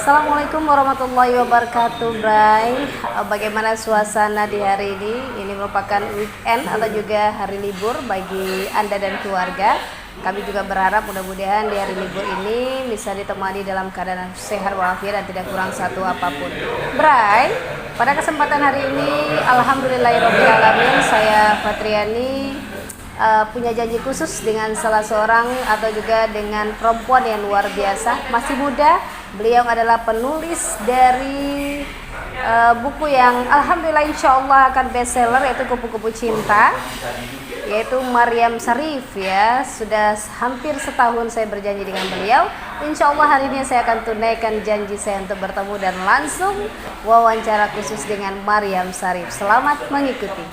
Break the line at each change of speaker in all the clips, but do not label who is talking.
Assalamualaikum warahmatullahi wabarakatuh, Bray. Bagaimana suasana di hari ini? Ini merupakan weekend atau juga hari libur bagi Anda dan keluarga. Kami juga berharap mudah-mudahan di hari libur ini bisa ditemani dalam keadaan sehat walafiat dan tidak kurang satu apapun. Bray, pada kesempatan hari ini, alhamdulillahirobbilalamin, saya Fatriani punya janji khusus dengan salah seorang atau juga dengan perempuan yang luar biasa, masih muda. Beliau adalah penulis dari buku yang alhamdulillah insya Allah akan bestseller, yaitu Kupu-Kupu Cinta, yaitu Maryam Sarif ya. Sudah hampir setahun saya berjanji dengan beliau. Insya Allah hari ini saya akan tunaikan janji saya untuk bertemu dan langsung wawancara khusus dengan Maryam Sarif. Selamat mengikuti.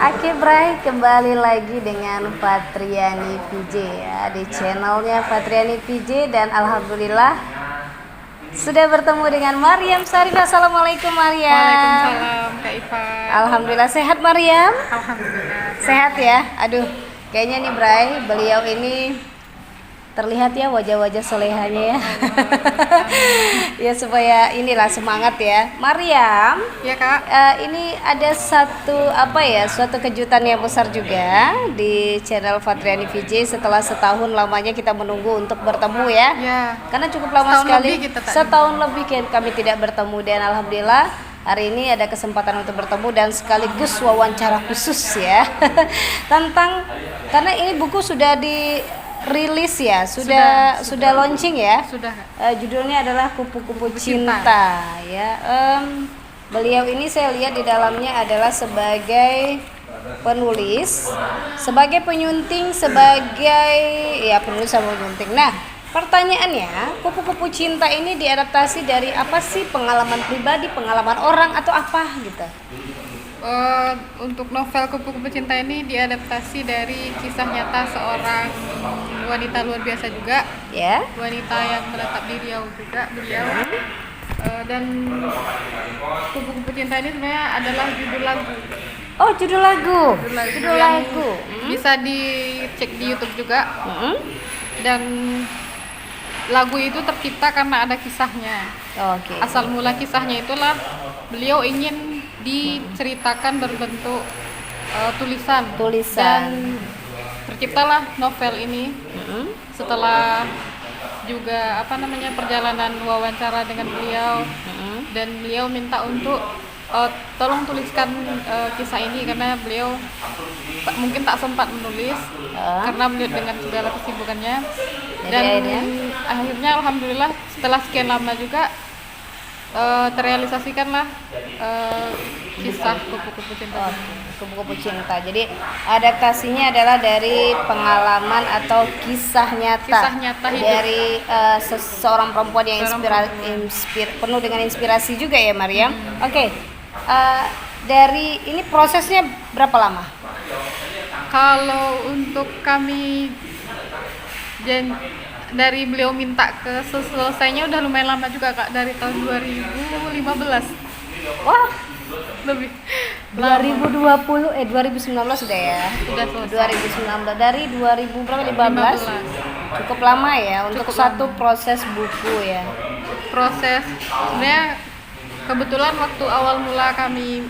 Oke Bray, kembali lagi dengan Fatriani VJ ya, di channelnya Fatriani VJ. Dan alhamdulillah sudah bertemu dengan Maryam Sarif. Assalamualaikum Maryam.
Waalaikumsalam Kak Iva.
Alhamdulillah sehat Maryam?
Alhamdulillah.
Sehat ya. Aduh, kayaknya nih Bray, beliau ini terlihat ya wajah-wajah solehanya ya. Ya supaya inilah semangat ya. Maryam,
Ya Kak.
ini ada suatu kejutan yang besar juga di channel Fatriani VJ. Setelah setahun lamanya kita menunggu untuk bertemu ya.
Ya.
Karena cukup lama
Setahun
sekali.
lebih kita tak
Setahun lebih kami tidak bertemu, dan alhamdulillah hari ini ada kesempatan untuk bertemu dan sekaligus wawancara khusus ya. Tentang, karena ini buku sudah dirilis ya, sudah launching ya.
Sudah Kak.
Judulnya adalah Kupu-Kupu
Cinta.
Cinta ya. Beliau ini saya lihat di dalamnya adalah sebagai penulis, sebagai penyunting, sebagai ya penulis sama penyunting. Nah, pertanyaannya, Kupu-Kupu Cinta ini diadaptasi dari apa sih? Pengalaman pribadi, pengalaman orang, atau apa gitu?
Untuk novel Kupu-Kupu Cinta ini diadaptasi dari kisah nyata seorang wanita luar biasa juga,
Ya.
wanita yang menetap di Riau juga beliau. Dan Kupu-Kupu Cinta ini sebenarnya adalah judul lagu.
Oh, judul lagu. Judul
yang
lagu.
Bisa dicek di YouTube juga.
Mm-mm.
Dan lagu itu tercipta karena ada kisahnya.
Oke.
Asal mula kisahnya itulah beliau ingin diceritakan berbentuk tulisan. Dan terciptalah novel ini.
Mm-mm.
Setelah juga perjalanan wawancara dengan beliau.
Mm-mm.
Dan beliau minta untuk tolong tuliskan kisah ini karena beliau mungkin tak sempat menulis karena beliau dengan segala kesibukannya. Dan akhirnya alhamdulillah setelah sekian lama juga terrealisasikanlah kisah Kupu-Kupu Cinta.
Kupu-Kupu Cinta. Jadi adaptasinya adalah dari pengalaman atau kisah nyata
hidup
dari seseorang perempuan yang penuh dengan inspirasi juga ya Maryam. Oke. Dari ini prosesnya berapa lama?
Kalau untuk kami dari beliau minta ke selesainya udah lumayan lama juga Kak, dari tahun 2015.
Wah,
Lebih
2019 sudah ya.
sudah selesai.
2019 dari 2015. Cukup lama ya untuk
Cukup
satu
lama.
proses buku ya.
Proses sebenarnya kebetulan waktu awal mula kami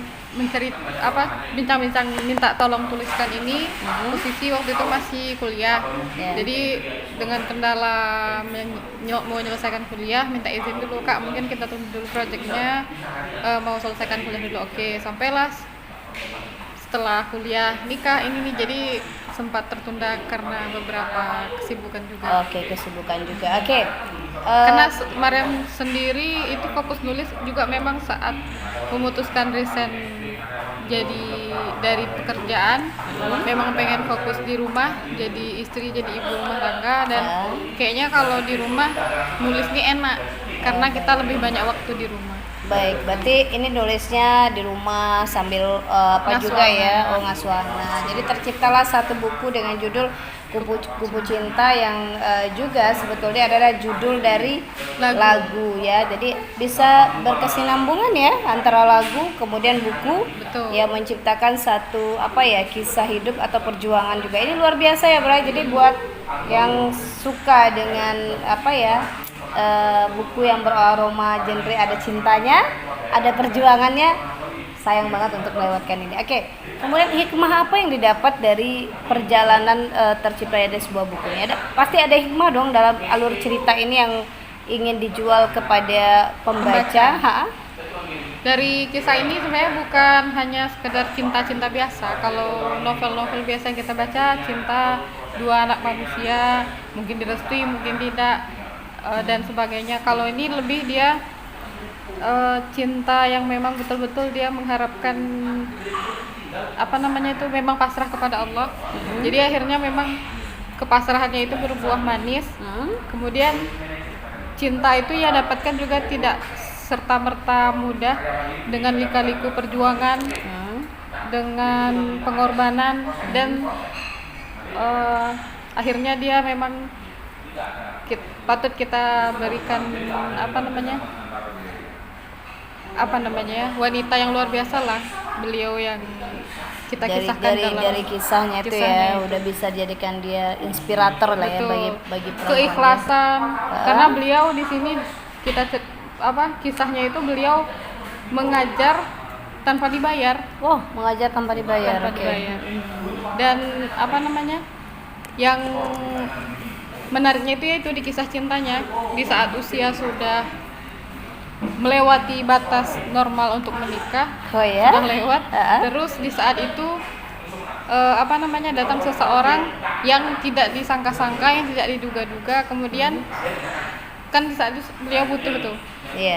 bincang-bincang minta tolong tuliskan ini, posisi waktu itu masih kuliah.
Ya.
Jadi dengan kendala mau menyelesaikan kuliah, minta izin dulu Kak, mungkin kita tunda dulu proyeknya, mau selesaikan kuliah dulu. Oke, sampailah setelah kuliah nikah ini nih, jadi sempat tertunda karena beberapa kesibukan juga.
Oke, kesibukan juga. Oke.
Karena Mariam sendiri itu fokus nulis juga memang saat memutuskan resign jadi dari pekerjaan, memang pengen fokus di rumah, jadi istri, jadi ibu rumah tangga, dan kayaknya kalau di rumah nulis ini enak karena kita lebih banyak waktu di rumah.
Baik, berarti ini nulisnya di rumah sambil juga ya, ngasuhana. Jadi terciptalah satu buku dengan judul Kupu Cinta yang juga sebetulnya adalah judul dari lagu ya. Jadi bisa berkesinambungan ya antara lagu kemudian buku.
Betul.
Yang menciptakan satu kisah hidup atau perjuangan juga. Ini luar biasa ya, Bray. Jadi buat yang suka dengan buku yang beraroma genre ada cintanya, ada perjuangannya, sayang banget untuk melewatkan ini. Oke, kemudian hikmah apa yang didapat dari perjalanan terciptanya sebuah buku ini? Pasti ada hikmah dong dalam alur cerita ini yang ingin dijual kepada pembaca.
Dari kisah ini sebenarnya bukan hanya sekedar cinta-cinta biasa. Kalau novel-novel biasa yang kita baca, cinta dua anak manusia, mungkin direstui, mungkin tidak, dan sebagainya. Kalau ini lebih dia cinta yang memang betul-betul dia mengharapkan memang pasrah kepada Allah. Jadi akhirnya memang kepasrahannya itu berbuah manis. Kemudian cinta itu ya dapatkan juga tidak serta-merta mudah, dengan lika-liku perjuangan, dengan pengorbanan, dan akhirnya dia memang patut kita berikan wanita yang luar biasa lah beliau yang kita kisahkan
dari kisahnya itu ya udah bisa jadikan dia inspirator lah. Betul. Ya bagi
keikhlasan karena beliau di sini kisahnya itu beliau mengajar tanpa dibayar.
Mengajar tanpa dibayar.
Dan yang menariknya itu di kisah cintanya, di saat usia sudah melewati batas normal untuk menikah, sudah lewat. Terus di saat itu datang seseorang yang tidak disangka-sangka, yang tidak diduga-duga. Kemudian kan di saat itu beliau butuh tuh.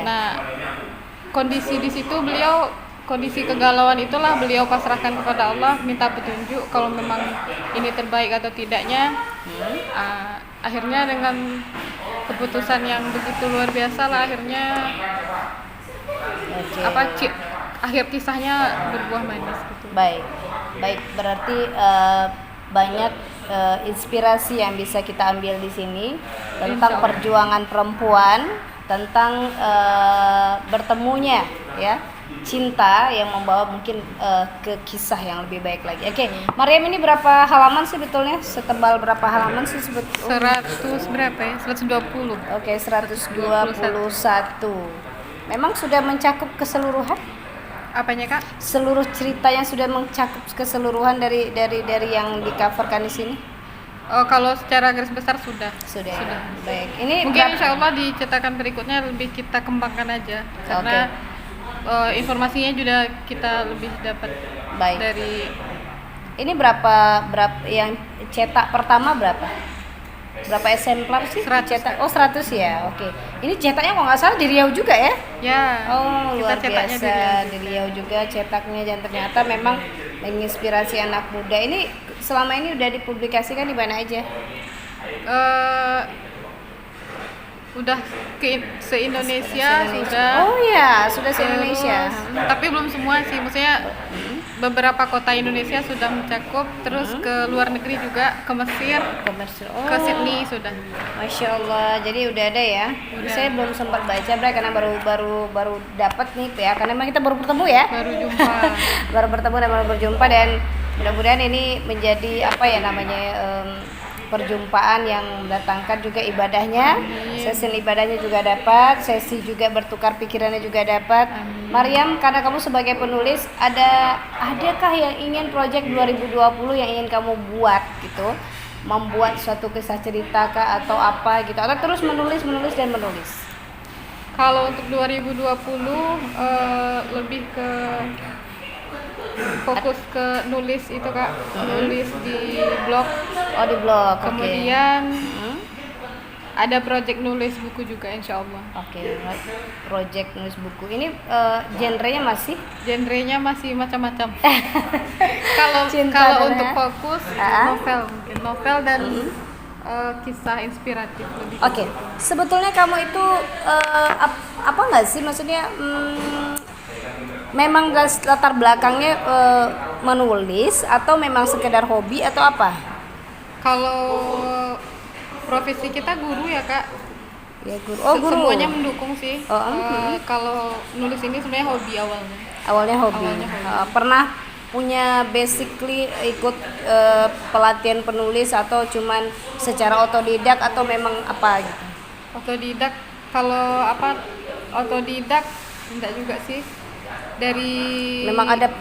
Nah, kondisi di situ kondisi kegalauan itulah beliau pasrahkan kepada Allah, minta petunjuk kalau memang ini terbaik atau tidaknya. Akhirnya dengan keputusan yang begitu luar biasa lah, akhirnya akhir kisahnya berbuah manis gitu.
Baik, berarti banyak inspirasi yang bisa kita ambil di sini tentang perjuangan perempuan, tentang bertemunya ya cinta yang membawa mungkin ke kisah yang lebih baik lagi. Oke, Mariam, ini berapa halaman sih sebetulnya? Setebal berapa halaman sih sebetulnya?
100 berapa ya? 120.
Oke, 121. Memang sudah mencakup keseluruhan?
Apanya, Kak?
Seluruh ceritanya sudah mencakup keseluruhan dari yang di-coverkan di sini?
Kalau secara garis besar sudah.
Baik. Ini
mungkin insya Allah di cetakan berikutnya lebih kita kembangkan aja, karena informasinya juga kita lebih dapat.
Baik.
Dari
ini berapa yang cetak pertama berapa eksemplar sih?
100
cetak. 100 ya. Oke. Ini cetaknya kalau nggak salah di Riau juga ya?
Ya.
Luar biasa, di Riau juga cetaknya, dan ternyata memang menginspirasi anak muda. Ini selama ini udah dipublikasikan di mana aja? Udah se-Indonesia sudah. Sudah se-Indonesia.
Tapi belum semua sih, maksudnya beberapa kota Indonesia sudah mencakup, terus ke luar negeri juga, ke Mesir, ke Sydney sudah.
Masya Allah, jadi udah ada ya. Ini saya belum sempat baca, Bray, karena baru dapat nih ya, karena memang kita baru bertemu ya.
Baru jumpa.
Baru bertemu dan baru berjumpa, dan mudah-mudahan ini menjadi apa ya namanya, perjumpaan yang mendatangkan juga ibadahnya. Sesi ibadahnya juga dapat, sesi juga bertukar pikirannya juga dapat. Maryam, karena kamu sebagai penulis, adakah yang ingin project 2020 yang ingin kamu buat gitu? Membuat suatu kisah cerita kah atau apa gitu, atau terus menulis dan menulis?
Kalau untuk 2020 lebih ke fokus ke nulis itu Kak, nulis di blog.
Oh, di blog.
Kemudian ada project nulis buku juga insya Allah.
Oke, project nulis buku. Ini genrenya masih?
Genrenya masih macam-macam.
Cinta
Kalau
dan
untuk fokus novel dan kisah inspiratif lebih.
Oke, sebetulnya kamu itu apa nggak sih, maksudnya memang latar belakangnya menulis atau memang sekedar hobi atau apa?
Kalau profesi kita guru ya Kak.
Ya guru. Oh, guru.
Semuanya mendukung sih. Kalau nulis ini sebenarnya hobi awalnya.
Awalnya hobi. Pernah punya basically ikut pelatihan penulis atau cuman secara otodidak atau memang apa gitu?
Otodidak. Kalau otodidak enggak juga sih.
Memang ada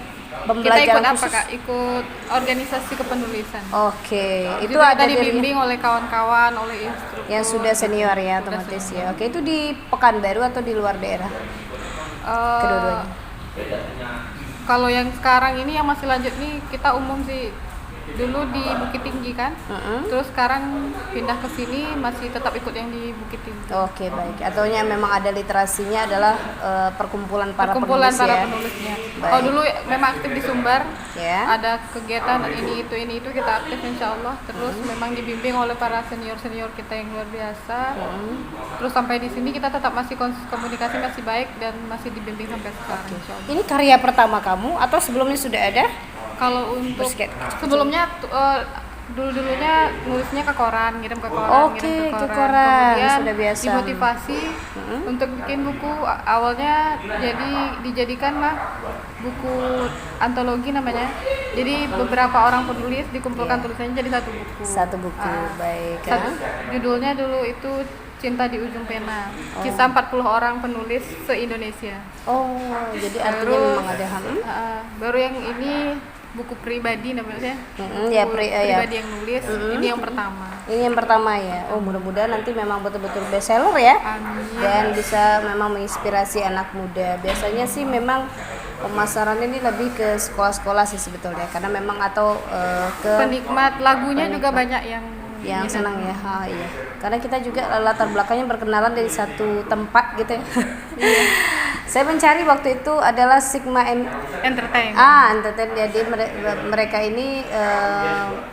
pembelajaran
kita ikut apa
khusus?
Kak? Ikut organisasi kepenulisan.
Oke, itu
juga
ada
dibimbing oleh kawan-kawan, oleh instruktur
yang sudah senior ya, otomatis ya. Oke, itu di Pekanbaru atau di luar daerah? Kedua-duanya.
Kalau yang sekarang ini yang masih lanjut nih kita umum sih. Dulu di Bukit Tinggi kan, terus sekarang pindah ke sini masih tetap ikut yang di Bukit Tinggi.
Oke, baik. Ataunya memang ada literasinya adalah perkumpulan para penulisnya.
Penulisnya. Kalau dulu memang aktif di Sumbar, ada kegiatan ini itu kita aktif insya Allah. Terus memang dibimbing oleh para senior kita yang luar biasa. Terus sampai di sini kita tetap masih komunikasi masih baik dan masih dibimbing sampai sekarang. Insya Allah.
Ini karya pertama kamu atau sebelumnya sudah ada?
Kalau untuk sebelumnya dulunya nulisnya ke koran, ngirim ke koran,
Oke, ke koran.
Kemudian
Sudah biasa.
Dimotivasi untuk bikin buku. Awalnya dijadikan buku antologi namanya. Jadi beberapa orang penulis dikumpulkan tulisannya jadi satu buku.
Satu buku, baik.
Judulnya dulu itu Cinta di Ujung Pena. Kisah 40 orang penulis se-Indonesia.
Oh, jadi artinya memang ada
baru yang ini buku pribadi namanya.
Pribadi
yang nulis. Ini yang pertama.
Ini yang pertama ya. Oh, mudah-mudahan nanti memang betul-betul bestseller ya.
Amin.
Dan bisa memang menginspirasi anak muda. Biasanya sih memang pemasaran ini lebih ke sekolah-sekolah sih sebetulnya, karena memang atau ke
penikmat lagunya juga banyak yang
senang ya. Iya. Karena kita juga latar belakangnya berkenalan dari satu tempat gitu ya. Saya mencari waktu itu adalah Sigma
Entertain.
Entertain. Jadi mereka ini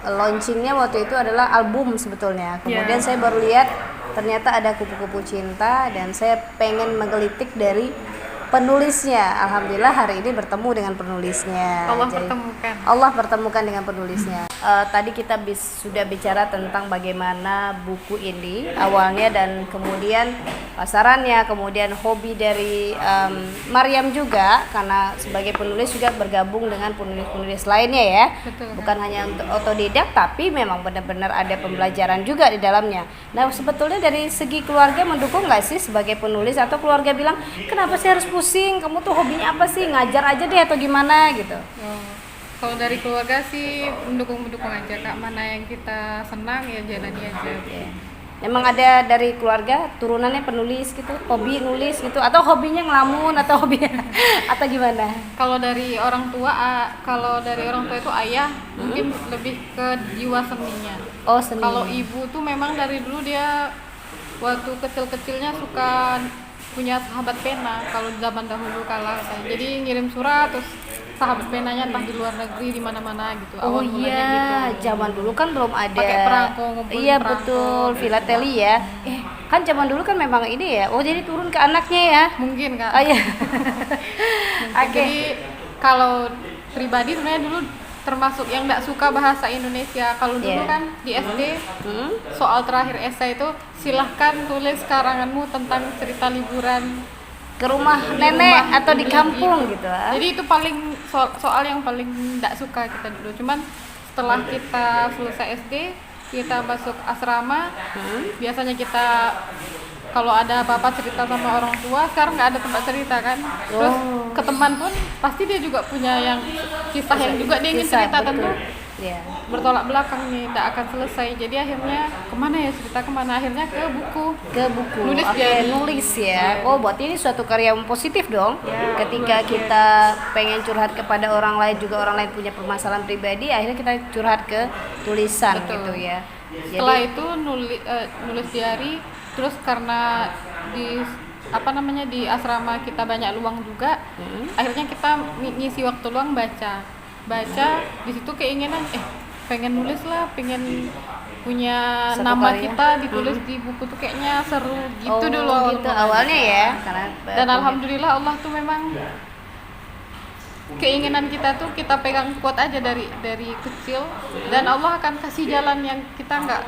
launchingnya waktu itu adalah album sebetulnya. Kemudian saya baru lihat ternyata ada kupu-kupu cinta dan saya pengen menggelitik dari penulisnya. Alhamdulillah hari ini bertemu dengan penulisnya. Allah pertemukan dengan penulisnya. Tadi kita sudah bicara tentang bagaimana buku ini awalnya dan kemudian pasarannya, kemudian hobi dari Maryam juga, karena sebagai penulis juga bergabung dengan penulis-penulis lainnya ya.
Betul.
Bukan hanya untuk otodidak, tapi memang benar-benar ada pembelajaran juga di dalamnya. Nah, sebetulnya dari segi keluarga mendukung nggak sih sebagai penulis, atau keluarga bilang kenapa sih harus pusing, kamu tuh hobinya apa sih, ngajar aja deh atau gimana gitu?
Kalau dari keluarga sih mendukung aja Kak, mana yang kita senang ya jalani aja.
Memang ada dari keluarga turunannya penulis gitu, hobi nulis gitu, atau hobinya ngelamun atau hobinya atau gimana?
Kalau dari orang tua itu ayah mungkin lebih ke jiwa seninya.
Oh, seni.
Kalau ibu tuh memang dari dulu dia waktu kecil-kecilnya suka punya sahabat pena. Kalau zaman dahulu kala jadi ngirim surat terus sahabat penanya entah di luar negeri di mana-mana gitu.
Oh iya, gitu. Zaman dulu kan belum ada.
Pakai perangko, ngumpulin
iya perangko. Betul, filateli ya. Kan zaman dulu kan memang ini ya. Oh, jadi turun ke anaknya ya.
Mungkin Kak.
Oh iya.
Jadi kalau pribadi sebenarnya dulu termasuk yang nggak suka bahasa Indonesia. Kalau dulu
Yeah.
kan di SD soal terakhir esai itu silahkan tulis karanganmu tentang cerita liburan
Ke rumah
di
nenek
rumah
atau di
ini,
kampung gitu.
Jadi itu paling soal yang paling nggak suka kita dulu. Cuman setelah kita selesai SD, kita masuk asrama, biasanya kita kalau ada apa-apa cerita sama orang tua, sekarang nggak ada tempat cerita kan. Terus ke teman pun pasti dia juga punya yang kisah yang juga dia ingin
Kisah,
cerita,
betul.
tentu
Ya.
bertolak belakang nih, tidak akan selesai. Jadi akhirnya kemana ya cerita kemana? Akhirnya ke buku.
Ke buku.
Nulis
Oke,
diary.
nulis ya. Oh, berarti ini suatu karya yang positif dong.
Ya,
Ketika
nulis
kita pengen curhat kepada orang lain, juga orang lain punya permasalahan pribadi, akhirnya kita curhat ke tulisan.
Betul.
Gitu ya.
Setelah itu nulis diary. Terus karena di di asrama kita banyak luang juga, akhirnya kita ngisi waktu luang baca di situ keinginan pengen nulis lah, pengen punya
Satu
nama
karya.
kita ditulis di buku tuh kayaknya seru gitu
Oh,
dulu
gitu awalnya ya. Karena
dan alhamdulillah Allah tuh memang keinginan kita tuh kita pegang kuat aja dari kecil, dan Allah akan kasih jalan yang kita nggak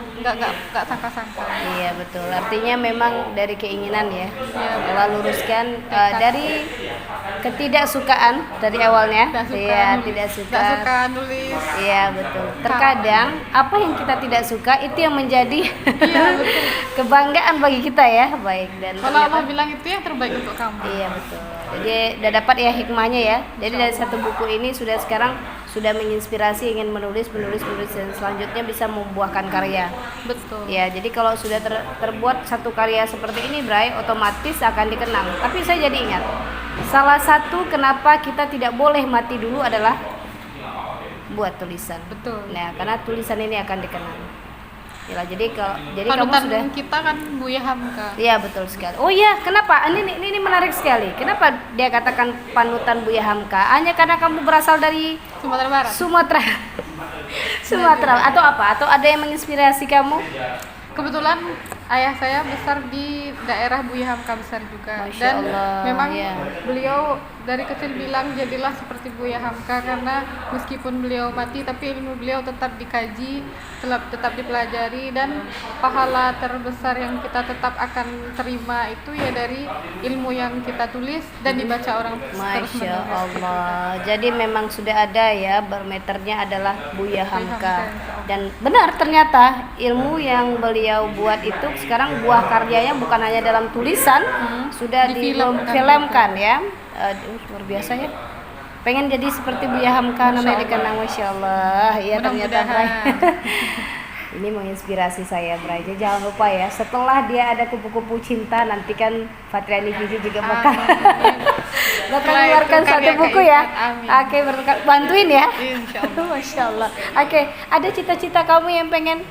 sangka-sangka.
Iya betul. Artinya memang dari keinginan ya.
Iya.
Allah luruskan dari ketidaksukaan dari awalnya.
Nggak suka
Iya,
nulis,
tidak
nggak suka nulis.
Iya betul. Terkadang apa yang kita tidak suka itu yang menjadi
Iya betul.
kebanggaan bagi kita ya. Baik dan
Kalau
ternyata-
Allah bilang itu yang terbaik untuk kamu.
Iya betul. Jadi udah dapat ya hikmahnya ya. Jadi dari satu buku ini sekarang sudah menginspirasi ingin menulis dan selanjutnya bisa membuahkan karya.
Betul.
Ya, jadi kalau sudah terbuat satu karya seperti ini, Bray, otomatis akan dikenang. Tapi saya jadi ingat, salah satu kenapa kita tidak boleh mati dulu adalah buat tulisan.
Betul.
Nah, karena tulisan ini akan dikenang. Yalah, jadi kamu
Panutan
sudah.
kita kan Buya Hamka.
Iya betul sekali. Oh iya, kenapa? Ini menarik sekali. Kenapa dia katakan panutan Buya Hamka? Hanya karena kamu berasal dari
Sumatera Barat.
Sumatera atau apa? Atau ada yang menginspirasi kamu?
Kebetulan ayah saya besar di daerah Buya Hamka besar juga.
Masya
Dan
Allah,
memang
ya.
beliau dari kecil bilang jadilah seperti Buya Hamka, karena meskipun beliau mati tapi ilmu beliau tetap dikaji, tetap dipelajari, dan pahala terbesar yang kita tetap akan terima itu ya dari ilmu yang kita tulis dan dibaca orang terus
Masya
menerus.
Allah. Jadi memang sudah ada ya, barometernya adalah Buya Hamka.
Hamka.
Dan benar ternyata ilmu yang beliau buat itu sekarang buah karyanya bukan hanya dalam tulisan, sudah difilmkan ya. Luar biasa ya. Pengen jadi seperti Buya Hamka, namanya dikenang, Masya Allah. Iya ternyata.
Mudah-mudahan.
Ini menginspirasi saya, Bray. Jadi jangan lupa ya, setelah dia ada kupu-kupu cinta, nanti kan Fatriani Vivi juga bakal mengeluarkan
itu karya
satu buku
Kak
ya.
Ifat, amin.
Oke, bantuin ya.
Insya Allah.
Masya Allah. Oke, ada cita-cita kamu yang pengen?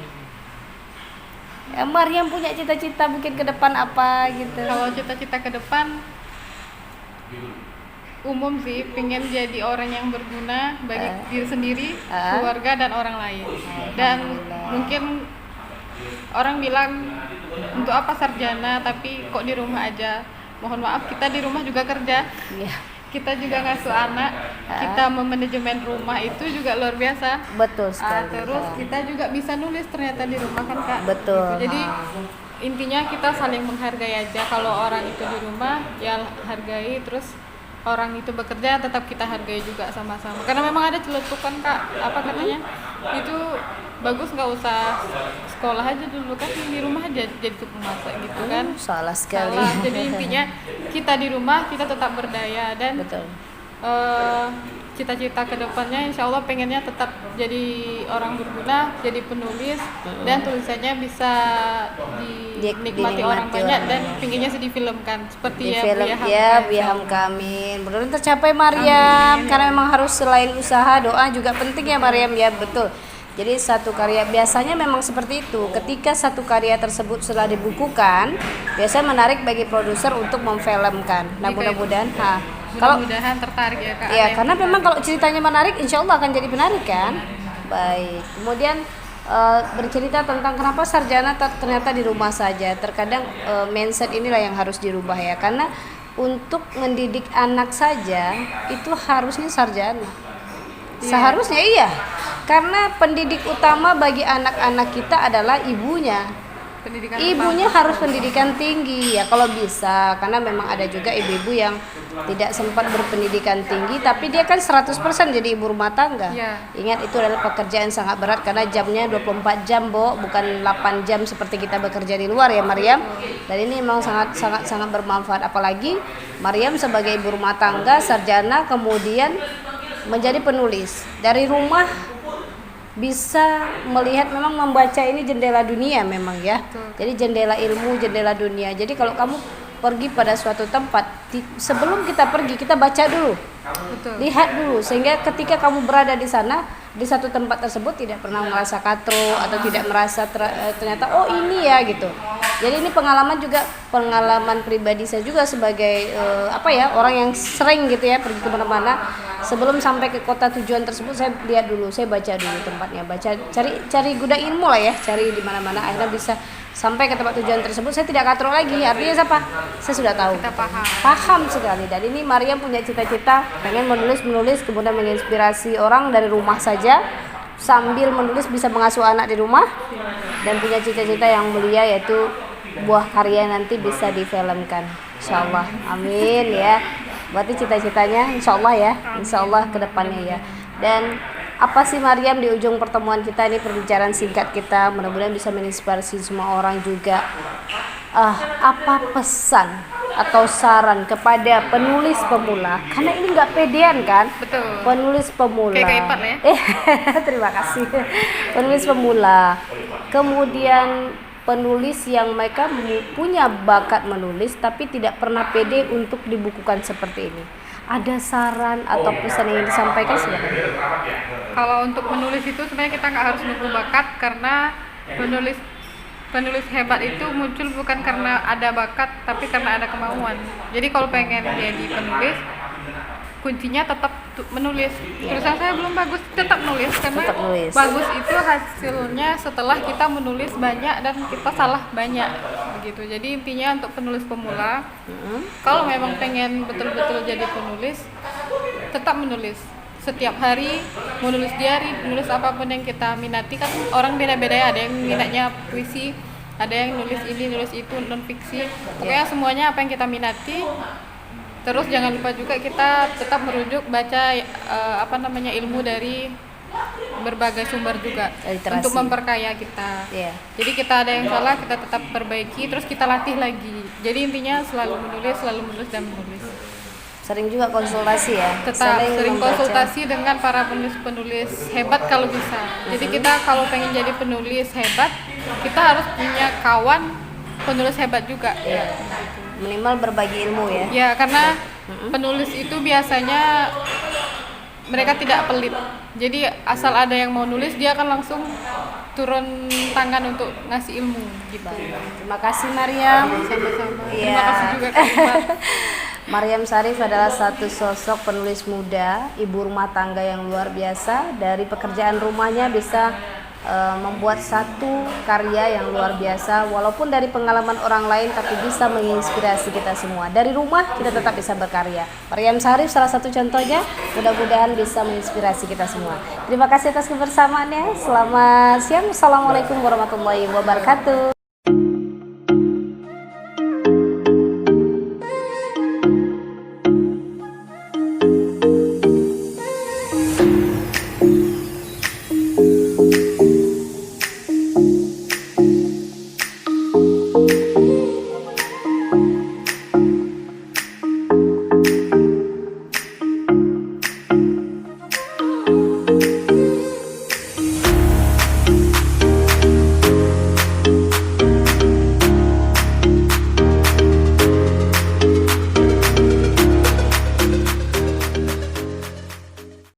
Maryam punya cita-cita mungkin ke depan apa gitu?
Kalau cita-cita ke depan umum sih, pengen jadi orang yang berguna bagi diri sendiri, keluarga, dan orang lain. Dan mungkin orang bilang untuk apa sarjana tapi kok di rumah aja. Mohon maaf, kita di rumah juga kerja,
Iya.
kita juga ngasuh anak, kita memanajemen rumah itu juga luar biasa.
Betul sekali.
Terus kita juga bisa nulis ternyata di rumah kan Kak.
Betul.
Jadi intinya kita saling menghargai aja. Kalau orang itu di rumah ya hargai, terus orang itu bekerja tetap kita hargai juga sama-sama. Karena memang ada celetukan Kak, apa katanya? Itu bagus nggak usah sekolah aja dulu kan, di rumah aja jadi tukang masak gitu kan.
Salah sekali.
Salah. Jadi intinya kita di rumah kita tetap berdaya, dan
Betul.
cita-cita kedepannya insya Allah pengennya tetap jadi orang berguna, jadi penulis, dan tulisannya bisa dinikmati orang banyak, dan pinginnya sih difilmkan seperti
Di
ya
film
Buya Hamka,
ya Buya
insya Allah.
Hamka, amin. Mudah-mudahan tercapai Maryam. Karena memang harus selain usaha, doa juga penting ya Maryam ya, betul. Jadi satu karya biasanya memang seperti itu. Ketika satu karya tersebut sudah dibukukan, biasanya menarik bagi produser untuk memfilmkan. Nah,
Jika
mudah-mudahan kalau
mudah-mudahan tertarik ya Kak.
ya,
Ada yang
karena memang kalau ceritanya menarik, insya Allah akan jadi menarik kan. Baik. Kemudian bercerita tentang kenapa sarjana ternyata di rumah saja. Terkadang mindset inilah yang harus dirubah ya, karena untuk mendidik anak saja itu harusnya sarjana. Seharusnya iya. Karena pendidik utama bagi anak-anak kita adalah ibunya.
Pendidikan
Ibunya harus pendidikan tinggi ya kalau bisa, karena memang ada juga ibu-ibu yang tidak sempat berpendidikan tinggi tapi dia kan 100% jadi ibu rumah tangga.
Iya.
Ingat itu adalah pekerjaan sangat berat karena jamnya 24 jam, Bo, bukan 8 jam seperti kita bekerja di luar ya, Maryam. Dan ini memang sangat bermanfaat, apalagi Maryam sebagai ibu rumah tangga sarjana kemudian menjadi penulis. Dari rumah bisa melihat, memang membaca ini jendela dunia memang ya. Jadi jendela ilmu, jendela dunia. Jadi kalau kamu pergi pada suatu tempat, sebelum kita pergi kita baca dulu.
Betul.
Lihat dulu sehingga ketika kamu berada di sana, di satu tempat tersebut tidak pernah merasa katro atau tidak merasa ternyata oh ini ya gitu. Jadi ini pengalaman pribadi saya juga sebagai orang yang sering gitu ya pergi kemana-mana. Sebelum sampai ke kota tujuan tersebut saya lihat dulu, saya baca dulu tempatnya, cari gudang ilmu lah ya, cari di mana-mana, akhirnya bisa sampai ke tempat tujuan tersebut. Saya tidak katro lagi, artinya apa? Saya sudah tahu.
Kita
Paham sekali. Dan ini Maryam punya cita-cita pengen menulis kemudian menginspirasi orang dari rumah saja, sambil menulis bisa mengasuh anak di rumah, dan punya cita-cita yang mulia yaitu buah karya nanti bisa difilmkan, insyaallah. Amin ya. Berarti cita-citanya insyaallah ya, insyaallah ke depannya ya. Dan apa sih Maryam di ujung pertemuan kita ini, perbincangan singkat kita, mudah-mudahan bisa menginspirasi semua orang juga. Apa pesan atau saran kepada penulis pemula? Karena ini nggak pedean kan?
Betul.
Penulis pemula.
Kayak Ipan ya.
Terima kasih. Penulis pemula. Kemudian penulis yang mereka punya bakat menulis tapi tidak pernah pede untuk dibukukan seperti ini. Ada saran atau pesan yang disampaikan silakan.
Kalau untuk menulis itu sebenarnya kita nggak harus nunggu bakat, karena penulis hebat itu muncul bukan karena ada bakat tapi karena ada kemauan. Jadi kalau pengen jadi penulis, kuncinya tetap menulis. Tulisan saya belum bagus, tetap nulis, karena bagus itu hasilnya setelah kita menulis banyak dan kita salah banyak begitu. Jadi intinya untuk penulis pemula, kalau memang pengen betul-betul jadi penulis, tetap menulis. Setiap hari menulis diary, menulis apapun yang kita minati. Kan orang beda-beda ya, ada yang minatnya puisi, ada yang nulis ini, nulis itu, non fiksi. Pokoknya semuanya apa yang kita minati. Terus jangan lupa juga kita tetap merujuk baca ilmu dari berbagai sumber juga, literasi, untuk memperkaya kita. Jadi kita ada yang salah kita tetap perbaiki, terus kita latih lagi. Jadi intinya selalu menulis dan menulis.
Sering juga konsultasi ya.
Tetap sering konsultasi dengan para penulis hebat kalau bisa. Jadi kita kalau pengen jadi penulis hebat, kita harus punya kawan penulis hebat juga.
Minimal berbagi ilmu ya.
Ya, karena penulis itu biasanya mereka tidak pelit. Jadi asal ada yang mau nulis, dia akan langsung turun tangan untuk ngasih ilmu gitu.
Terima kasih Maryam.
Sama-sama. Terima kasih juga Kak Iman.
Maryam Syarif adalah satu sosok penulis muda, ibu rumah tangga yang luar biasa. Dari pekerjaan rumahnya bisa membuat satu karya yang luar biasa, walaupun dari pengalaman orang lain tapi bisa menginspirasi kita semua. Dari rumah kita tetap bisa berkarya. Maryam Syarif salah satu contohnya, mudah-mudahan bisa menginspirasi kita semua. Terima kasih atas kebersamaannya. Selamat siang. Assalamualaikum warahmatullahi wabarakatuh.